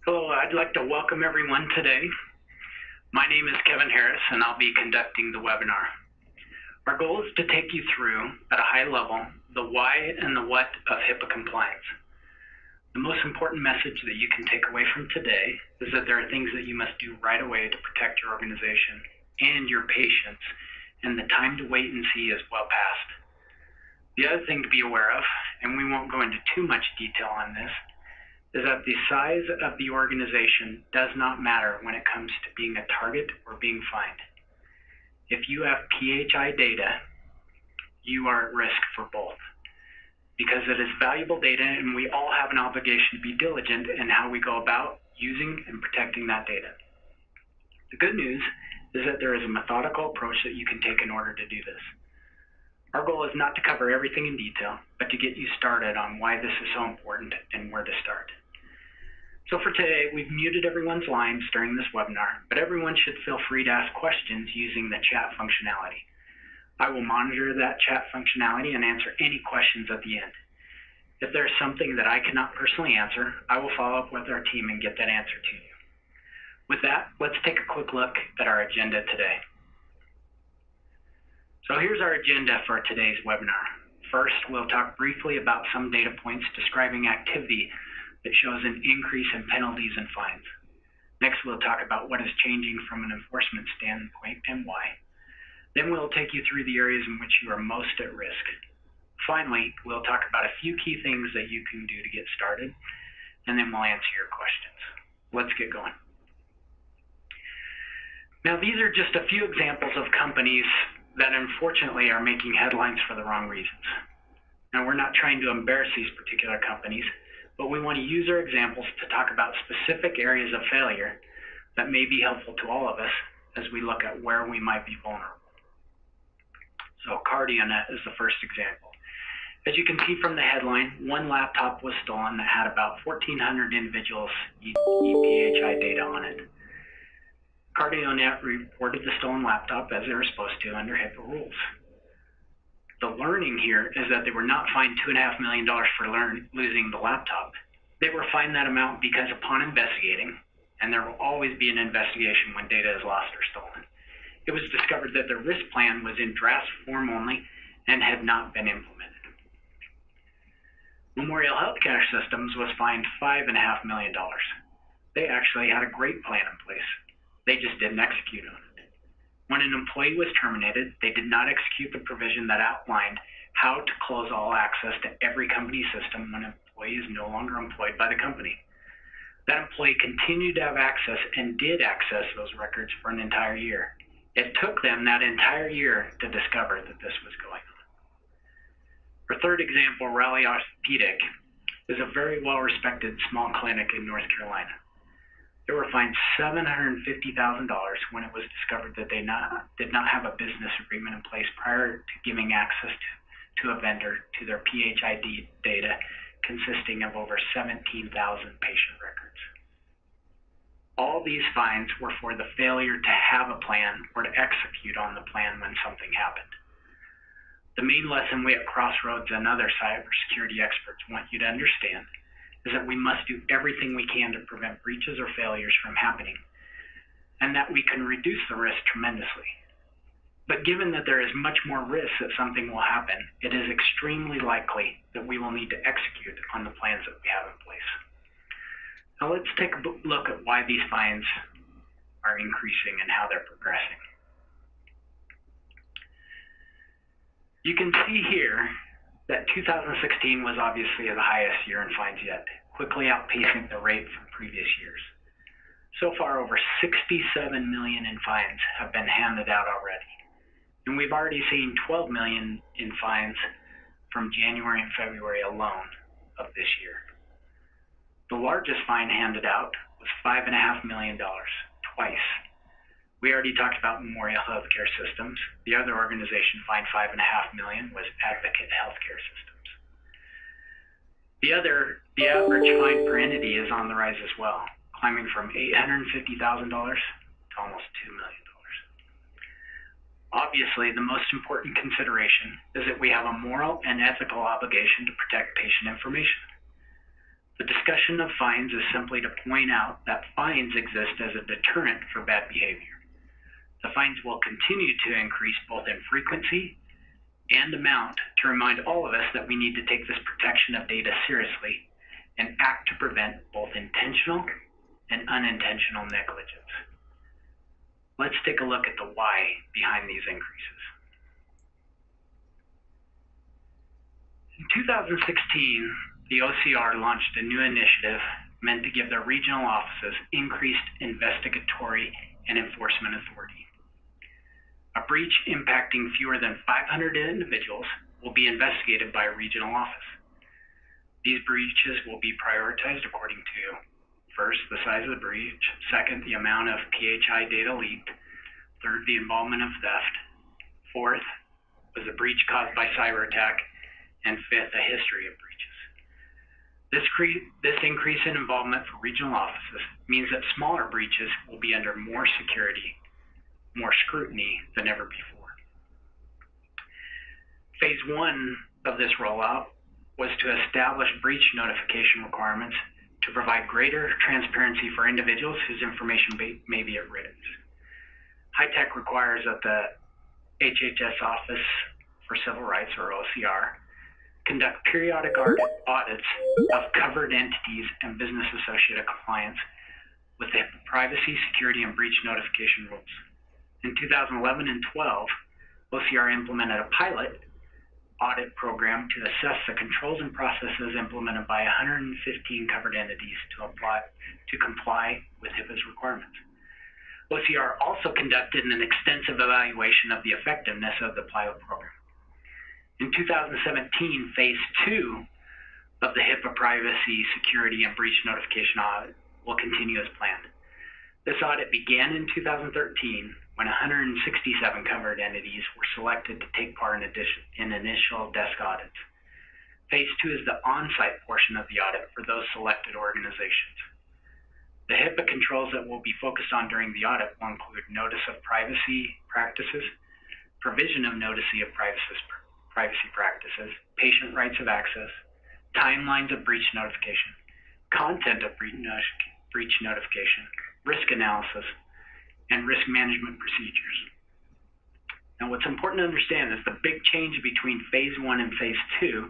Hello, I'd like to welcome everyone today. My name is Kevin Harris, and I'll be conducting the webinar. Our goal is to take you through, at a high level, the why and the what of HIPAA compliance. The most important message that you can take away from today is that there are things that you must do right away to protect your organization and your patients, and the time to wait and see is well past. The other thing to be aware of, and we won't go into too much detail on this, is that the size of the organization does not matter when it comes to being a target or being fined. If you have PHI data, you are at risk for both, because it is valuable data and we all have an obligation to be diligent in how we go about using and protecting that data. The good news is that there is a methodical approach that you can take in order to do this. Our goal is not to cover everything in detail, but to get you started on why this is so important and where to start. So for today, we've muted everyone's lines during this webinar, but everyone should feel free to ask questions using the chat functionality. I will monitor that chat functionality and answer any questions at the end. If there's something that I cannot personally answer, I will follow up with our team and get that answer to you. With that, let's take a quick look at our agenda today. So here's our agenda for today's webinar. First, we'll talk briefly about some data points describing activity that shows an increase in penalties and fines. Next, we'll talk about what is changing from an enforcement standpoint and why. Then we'll take you through the areas in which you are most at risk. Finally, we'll talk about a few key things that you can do to get started, and then we'll answer your questions. Let's get going. Now, these are just a few examples of companies that unfortunately are making headlines for the wrong reasons. Now, we're not trying to embarrass these particular companies, but we want to use our examples to talk about specific areas of failure that may be helpful to all of us as we look at where we might be vulnerable. So CardioNet is the first example. As you can see from the headline, one laptop was stolen that had about 1,400 individuals' ePHI data on it. CardioNet reported the stolen laptop as they were supposed to under HIPAA rules. The learning here is that they were not fined $2.5 million for losing the laptop. They were fined that amount because upon investigating, and there will always be an investigation when data is lost or stolen, it was discovered that their risk plan was in draft form only and had not been implemented. Memorial Healthcare Systems was fined $5.5 million. They actually had a great plan in place. They just didn't execute on it. When an employee was terminated, they did not execute the provision that outlined how to close all access to every company system when an employee is no longer employed by the company. That employee continued to have access and did access those records for an entire year. It took them that entire year to discover that this was going on. Our third example, Raleigh Orthopedic, is a very well-respected small clinic in North Carolina. They were fined $750,000 when it was discovered that they did not have a business agreement in place prior to giving access to a vendor to their PHI data consisting of over 17,000 patient records. All these fines were for the failure to have a plan or to execute on the plan when something happened. The main lesson we at Crossroads and other cybersecurity experts want you to understand is that we must do everything we can to prevent breaches or failures from happening, and that we can reduce the risk tremendously. But given that there is much more risk that something will happen, it is extremely likely that we will need to execute on the plans that we have in place. Now let's take a look at why these fines are increasing and how they're progressing. You can see here that 2016 was obviously the highest year in fines yet, quickly outpacing the rate from previous years. So far, over $67 million in fines have been handed out already, and we've already seen $12 million in fines from January and February alone of this year. The largest fine handed out was $5.5 million, twice. We already talked about Memorial Healthcare Systems. The other organization fined $5.5 million was Advocate Healthcare Systems. The average fine per entity is on the rise as well, climbing from $850,000 to almost $2 million. Obviously, the most important consideration is that we have a moral and ethical obligation to protect patient information. The discussion of fines is simply to point out that fines exist as a deterrent for bad behavior. The fines will continue to increase both in frequency and amount to remind all of us that we need to take this protection of data seriously and act to prevent both intentional and unintentional negligence. Let's take a look at the why behind these increases. In 2016, the OCR launched a new initiative meant to give their regional offices increased investigatory and enforcement authority. A breach impacting fewer than 500 individuals will be investigated by a regional office. These breaches will be prioritized according to, first, the size of the breach, second, the amount of PHI data leaked, third, the involvement of theft, fourth, was the breach caused by cyber attack, and fifth, a history of breaches. This increase in involvement for regional offices means that smaller breaches will be under more security, more scrutiny than ever before. Phase 1 of this rollout was to establish breach notification requirements to provide greater transparency for individuals whose information may be at risk. HITECH requires that the HHS Office for Civil Rights, or OCR, conduct periodic audits of covered entities and business associated compliance with the privacy, security, and breach notification rules. In 2011 and 12, OCR implemented a pilot audit program to assess the controls and processes implemented by 115 covered entities to comply with HIPAA's requirements. OCR also conducted an extensive evaluation of the effectiveness of the pilot program. In 2017, Phase 2 of the HIPAA privacy, security, and breach notification audit will continue as planned. This audit began in 2013 when 167 covered entities were selected to take part in initial desk audits. Phase 2 is the on-site portion of the audit for those selected organizations. The HIPAA controls that will be focused on during the audit will include notice of privacy practices, provision of notice of privacy practices, patient rights of access, timelines of breach notification, content of breach notification, risk analysis, and risk management procedures. Now, what's important to understand is the big change between Phase 1 and Phase 2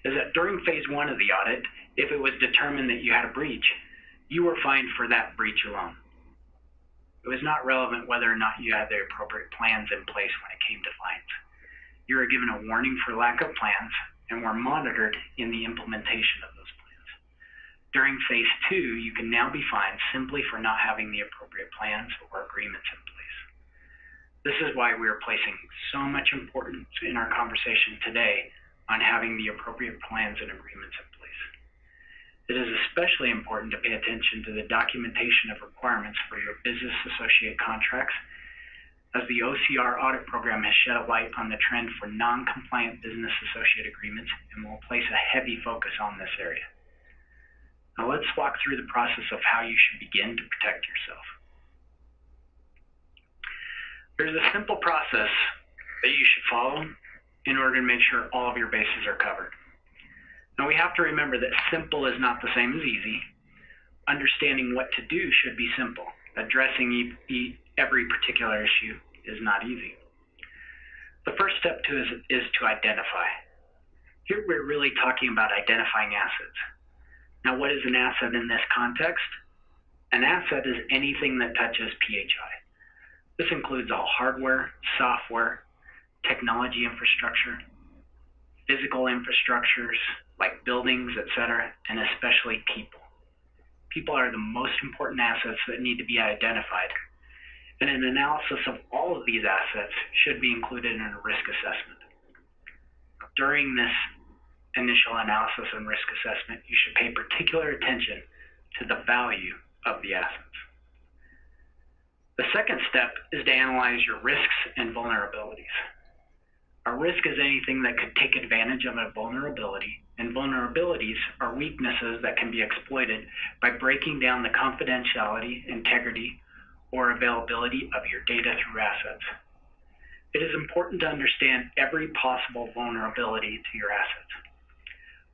is that during Phase 1 of the audit, if it was determined that you had a breach, you were fined for that breach alone. It was not relevant whether or not you had the appropriate plans in place when it came to fines. You were given a warning for lack of plans and were monitored in the implementation of those plans. During Phase 2, you can now be fined simply for not having the appropriate plans or agreements in place. This is why we are placing so much importance in our conversation today on having the appropriate plans and agreements in place. It is especially important to pay attention to the documentation of requirements for your business associate contracts, as the OCR audit program has shed a light on the trend for non-compliant business associate agreements and will place a heavy focus on this area. Now let's walk through the process of how you should begin to protect yourself. There's a simple process that you should follow in order to make sure all of your bases are covered. Now we have to remember that simple is not the same as easy. Understanding what to do should be simple. Addressing every particular issue is not easy. The first step is to identify. Here we're really talking about identifying assets. Now, what is an asset in this context? An asset is anything that touches PHI. This includes all hardware, software, technology infrastructure, physical infrastructures like buildings, etc., and especially people. People are the most important assets that need to be identified, and an analysis of all of these assets should be included in a risk assessment. During this initial analysis and risk assessment, you should pay particular attention to the value of the assets. The second step is to analyze your risks and vulnerabilities. A risk is anything that could take advantage of a vulnerability, and vulnerabilities are weaknesses that can be exploited by breaking down the confidentiality, integrity, or availability of your data through assets. It is important to understand every possible vulnerability to your assets.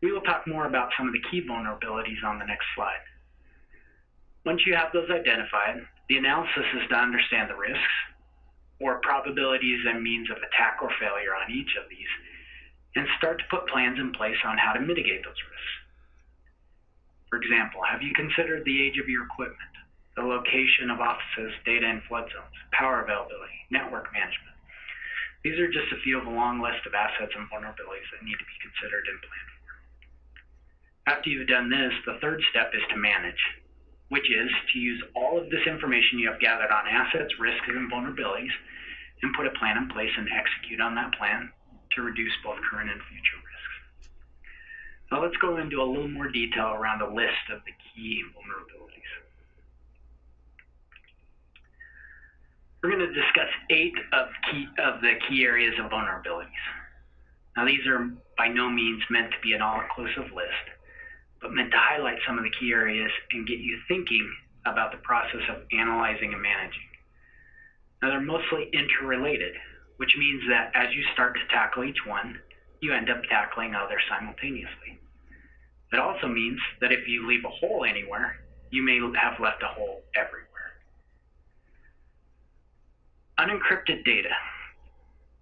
We will talk more about some of the key vulnerabilities on the next slide. Once you have those identified, the analysis is to understand the risks, or probabilities and means of attack or failure on each of these, and start to put plans in place on how to mitigate those risks. For example, have you considered the age of your equipment, the location of offices, data and flood zones, power availability, network management? These are just a few of a long list of assets and vulnerabilities that need to be considered and planned for. After you've done this, the third step is to manage, which is to use all of this information you have gathered on assets, risks, and vulnerabilities, and put a plan in place and execute on that plan to reduce both current and future risks. Now let's go into a little more detail around a list of the key vulnerabilities. We're going to discuss 8 of the key areas of vulnerabilities. Now these are by no means meant to be an all-inclusive list, but meant to highlight some of the key areas and get you thinking about the process of analyzing and managing. Now they're mostly interrelated, which means that as you start to tackle each one, you end up tackling others simultaneously. It also means that if you leave a hole anywhere, you may have left a hole everywhere. Unencrypted data.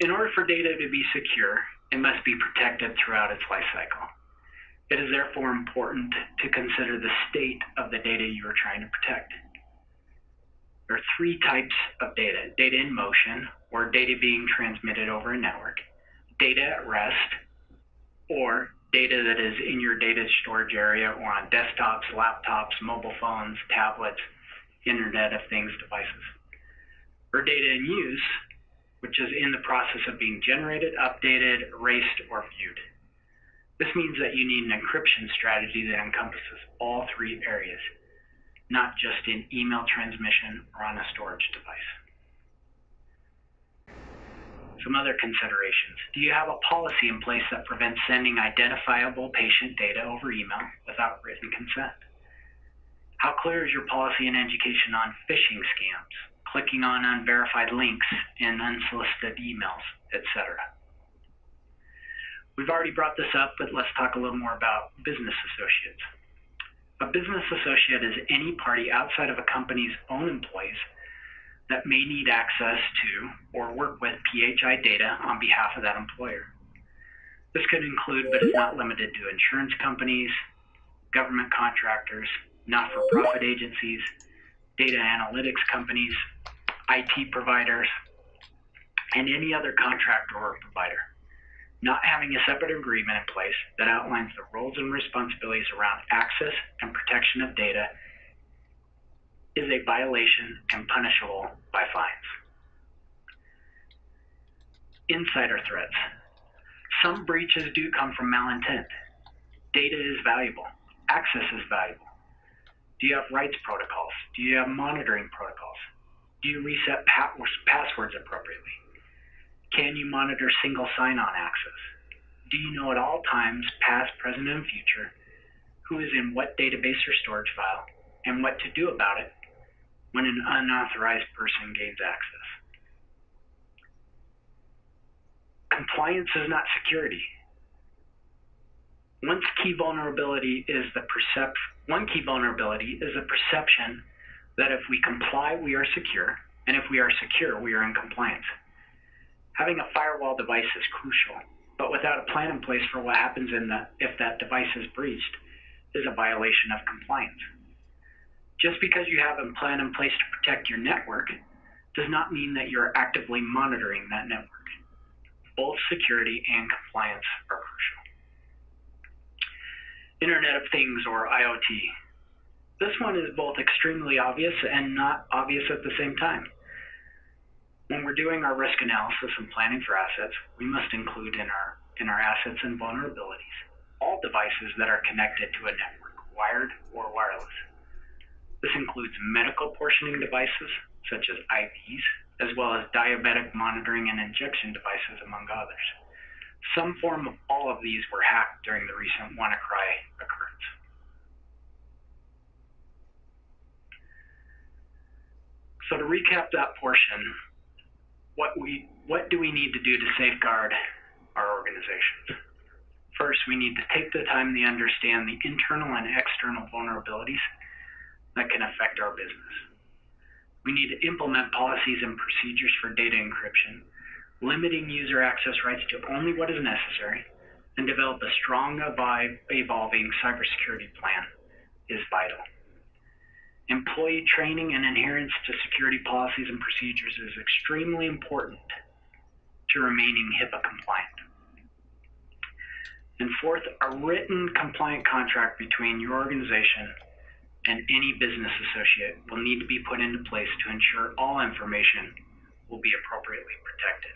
In order for data to be secure, it must be protected throughout its life cycle. It is therefore important to consider the state of the data you are trying to protect. There are 3 types of data: data in motion, or data being transmitted over a network; data at rest, or data that is in your data storage area or on desktops, laptops, mobile phones, tablets, Internet of Things devices; or data in use, which is in the process of being generated, updated, erased, or viewed. This means that you need an encryption strategy that encompasses all 3 areas, not just in email transmission or on a storage device. Some other considerations. Do you have a policy in place that prevents sending identifiable patient data over email without written consent? How clear is your policy and education on phishing scams, clicking on unverified links in unsolicited emails, etc.? We've already brought this up, but let's talk a little more about business associates. A business associate is any party outside of a company's own employees that may need access to or work with PHI data on behalf of that employer. This could include, but is not limited to, insurance companies, government contractors, not-for-profit agencies, data analytics companies, IT providers, and any other contractor or provider. Not having a separate agreement in place that outlines the roles and responsibilities around access and protection of data is a violation and punishable by fines. Insider threats. Some breaches do come from malintent. Data is valuable. Access is valuable. Do you have rights protocols? Do you have monitoring protocols? Do you reset passwords appropriately? Can you monitor single sign-on access? Do you know at all times, past, present, and future, who is in what database or storage file, and what to do about it when an unauthorized person gains access? Compliance is not security. One key vulnerability is the perception that if we comply, we are secure, and if we are secure, we are in compliance. Having a firewall device is crucial, but without a plan in place for what happens if that device is breached is a violation of compliance. Just because you have a plan in place to protect your network does not mean that you're actively monitoring that network. Both security and compliance are crucial. Internet of Things, or IoT. This one is both extremely obvious and not obvious at the same time. When we're doing our risk analysis and planning for assets, we must include in our assets and vulnerabilities all devices that are connected to a network, wired or wireless. This includes medical portioning devices, such as IVs, as well as diabetic monitoring and injection devices, among others. Some form of all of these were hacked during the recent WannaCry occurrence. So to recap that portion, what do we need to do to safeguard our organizations? First, we need to take the time to understand the internal and external vulnerabilities that can affect our business. We need to implement policies and procedures for data encryption, limiting user access rights to only what is necessary, and develop a strong, evolving cybersecurity plan is vital. Employee training and adherence to security policies and procedures is extremely important to remaining HIPAA compliant. And fourth, a written compliant contract between your organization and any business associate will need to be put into place to ensure all information will be appropriately protected.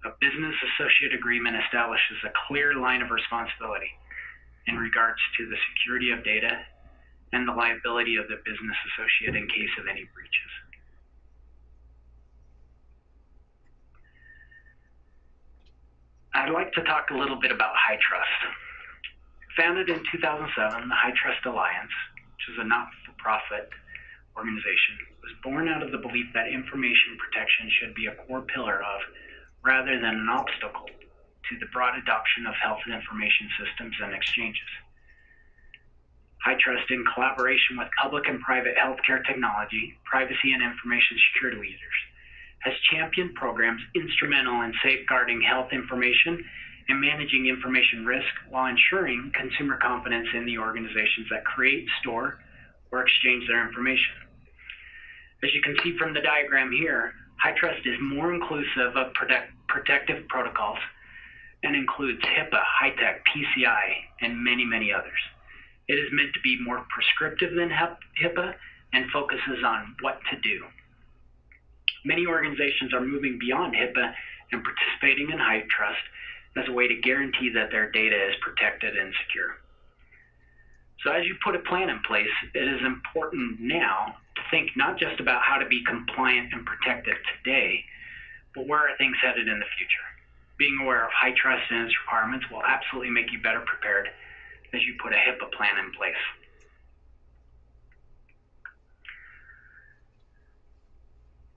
A business associate agreement establishes a clear line of responsibility in regards to the security of data and the liability of the business associate in case of any breaches. I'd like to talk a little bit about HITRUST. Founded in 2007, the HITRUST Alliance, which is a not-for-profit organization, was born out of the belief that information protection should be a core pillar of, rather than an obstacle to the broad adoption of health information systems and exchanges. HITRUST, in collaboration with public and private healthcare technology, privacy, and information security leaders, has championed programs instrumental in safeguarding health information and managing information risk while ensuring consumer confidence in the organizations that create, store, or exchange their information. As you can see from the diagram here, HITRUST is more inclusive of protective protocols and includes HIPAA, HITECH, PCI, and many, many others. It is meant to be more prescriptive than HIPAA and focuses on what to do. Many organizations are moving beyond HIPAA and participating in HITRUST as a way to guarantee that their data is protected and secure. So as you put a plan in place, it is important now to think not just about how to be compliant and protected today, but where are things headed in the future. Being aware of HITRUST and its requirements will absolutely make you better prepared as you put a HIPAA plan in place.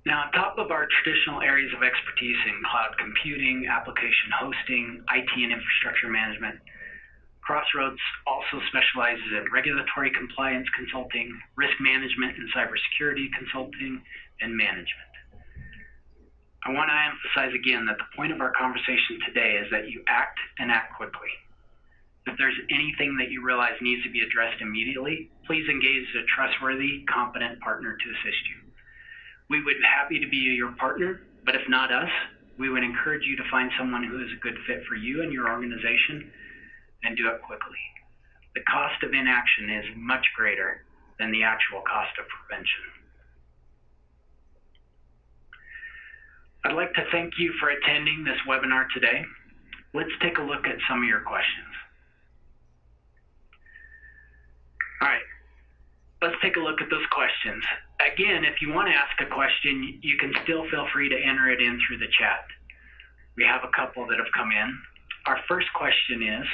Now, on top of our traditional areas of expertise in cloud computing, application hosting, IT and infrastructure management, Crossroads also specializes in regulatory compliance consulting, risk management and cybersecurity consulting, and management. I want to emphasize again that the point of our conversation today is that you act and act quickly. If there's anything that you realize needs to be addressed immediately, please engage a trustworthy, competent partner to assist you. We would be happy to be your partner, but if not us, we would encourage you to find someone who is a good fit for you and your organization and do it quickly. The cost of inaction is much greater than the actual cost of prevention. I'd like to thank you for attending this webinar today. Let's take a look at some of your questions. All right, let's take a look at those questions. Again, if you want to ask a question, you can still feel free to enter it in through the chat. We have a couple that have come in. Our first question is,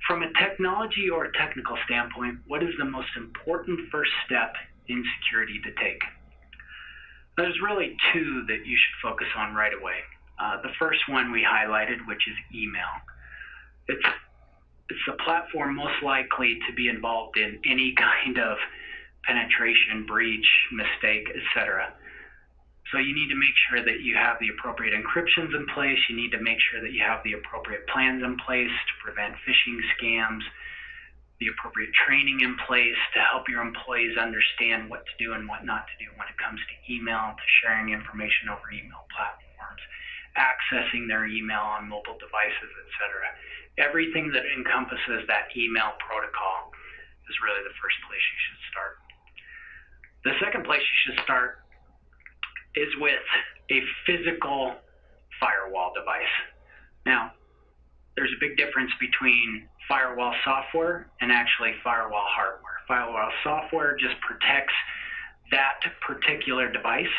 from a technology or technical standpoint, what is the most important first step in security to take? There's really two that you should focus on right away. The first one we highlighted, which is email. It's the platform most likely to be involved in any kind of penetration, breach, mistake, etc. So you need to make sure that you have the appropriate encryptions in place. You need to make sure that you have the appropriate plans in place to prevent phishing scams, the appropriate training in place to help your employees understand what to do and what not to do when it comes to email, to sharing information over email platforms, accessing their email on mobile devices, etc. Everything that encompasses that email protocol is really the first place you should start. The second place you should start is with a physical firewall device. Now, there's a big difference between firewall software and actually firewall hardware. Firewall software just protects that particular device.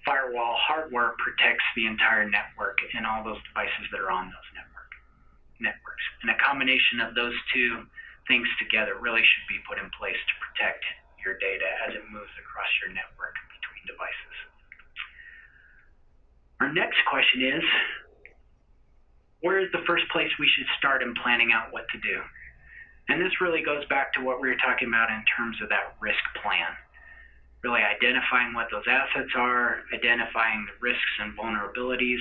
Firewall hardware protects the entire network and all those devices that are on those networks. And a combination of those two things together really should be put in place to protect your data as it moves across your network between devices. Our next question is, where is the first place we should start in planning out what to do? And this really goes back to what we were talking about in terms of that risk plan. Really identifying what those assets are, identifying the risks and vulnerabilities,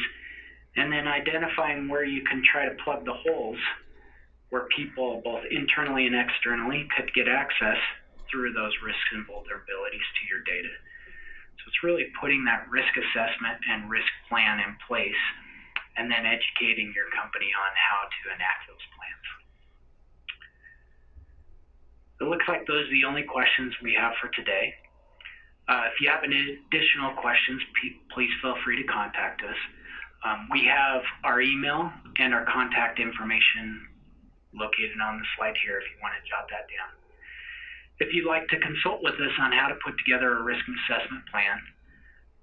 and then identifying where you can try to plug the holes where people, both internally and externally, could get access through those risks and vulnerabilities to your data. So it's really putting that risk assessment and risk plan in place, and then educating your company on how to enact those plans. It looks like those are the only questions we have for today. If you have any additional questions, please feel free to contact us. We have our email and our contact information located on the slide here if you want to jot that down. If you'd like to consult with us on how to put together a risk assessment plan,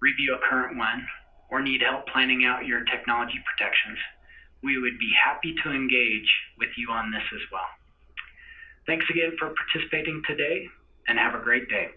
review a current one, or need help planning out your technology protections, we would be happy to engage with you on this as well. Thanks again for participating today, and have a great day.